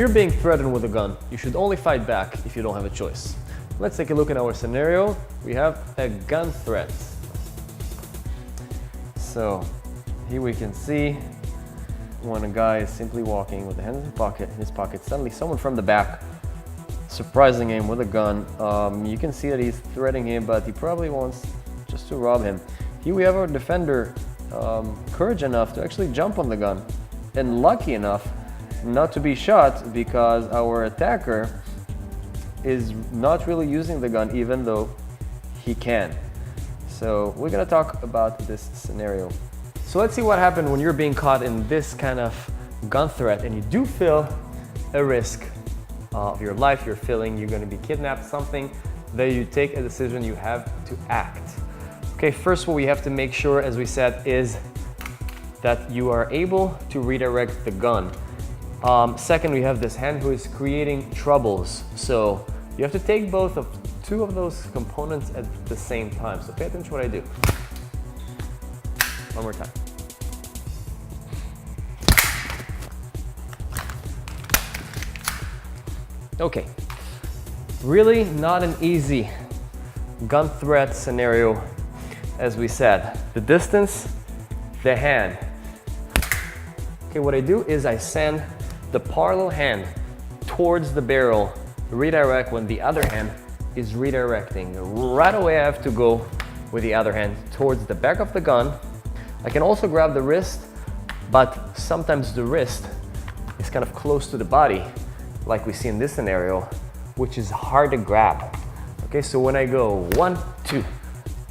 you're being threatened with a gun, you should only fight back if you don't have a choice. Let's take a look at our scenario. We have a gun threat. So here we can see when a guy is simply walking with the hand in his pocket, suddenly someone from the back surprising him with a gun. You can see that he's threatening him, but he probably wants just to rob him. Here we have our defender, courage enough to actually jump on the gun, and lucky enough not to be shot because our attacker is not really using the gun even though he can. So we're gonna talk about this scenario. So let's see what happened when you're being caught in this kind of gun threat and you do feel a risk of your life. You're feeling you're going to be kidnapped, something that you take a decision, you have to act. Okay, first what we have to make sure, as we said, is that you are able to redirect the gun. Second, we have this hand who is creating troubles. So you have to take two of those components at the same time. So pay attention to what I do. One more time. Okay, really not an easy gun threat scenario, as we said. The distance, the hand. Okay, what I do is I send the parallel hand towards the barrel, redirect when the other hand is redirecting. Right away I have to go with the other hand towards the back of the gun. I can also grab the wrist, but sometimes the wrist is kind of close to the body, like we see in this scenario, which is hard to grab. Okay, so when I go 1, 2,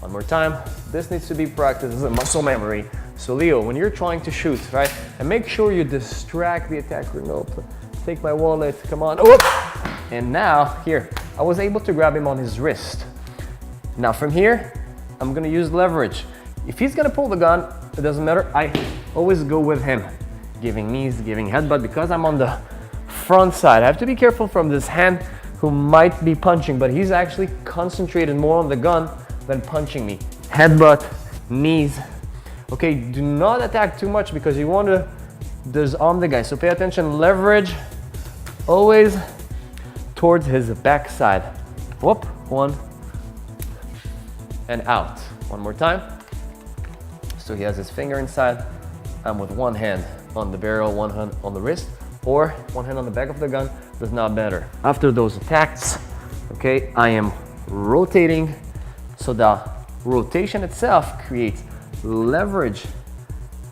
one more time, this needs to be practiced. This is a muscle memory. So Leo, when you're trying to shoot, right, and make sure you distract the attacker. No, take my wallet, come on. Whoop! And now, here, I was able to grab him on his wrist. Now from here, I'm gonna use leverage. If he's gonna pull the gun, it doesn't matter. I always go with him, giving knees, giving headbutt, because I'm on the front side. I have to be careful from this hand who might be punching, but he's actually concentrated more on the gun than punching me. Headbutt, knees. Okay, do not attack too much because you want to disarm the guy. So pay attention, leverage always towards his backside. Whoop, 1 and out. One more time. So he has his finger inside. I'm with one hand on the barrel, one hand on the wrist, or one hand on the back of the gun, does not matter. After those attacks, okay, I am rotating, so the rotation itself creates leverage,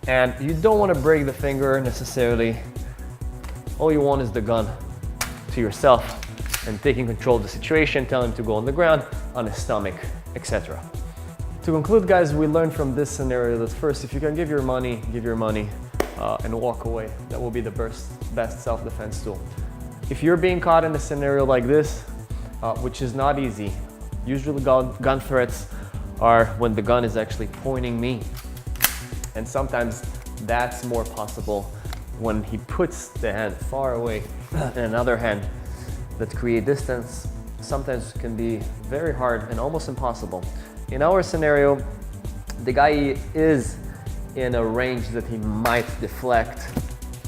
and you don't want to break the finger necessarily. All you want is the gun to yourself and taking control of the situation, telling him to go on the ground, on his stomach, etc. To conclude, guys, we learned from this scenario that first, if you can give your money, and walk away. That will be the best self-defense tool. If you're being caught in a scenario like this, which is not easy, usually gun threats are when the gun is actually pointing me. And sometimes that's more possible when he puts the hand far away and another hand that create distance. Sometimes can be very hard and almost impossible. In our scenario, the guy is in a range that he might deflect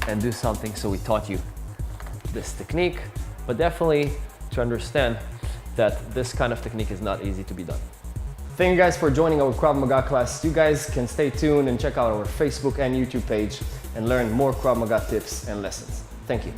and do something, so we taught you this technique, but definitely to understand that this kind of technique is not easy to be done. Thank you guys for joining our Krav Maga class. You guys can stay tuned and check out our Facebook and YouTube page and learn more Krav Maga tips and lessons. Thank you.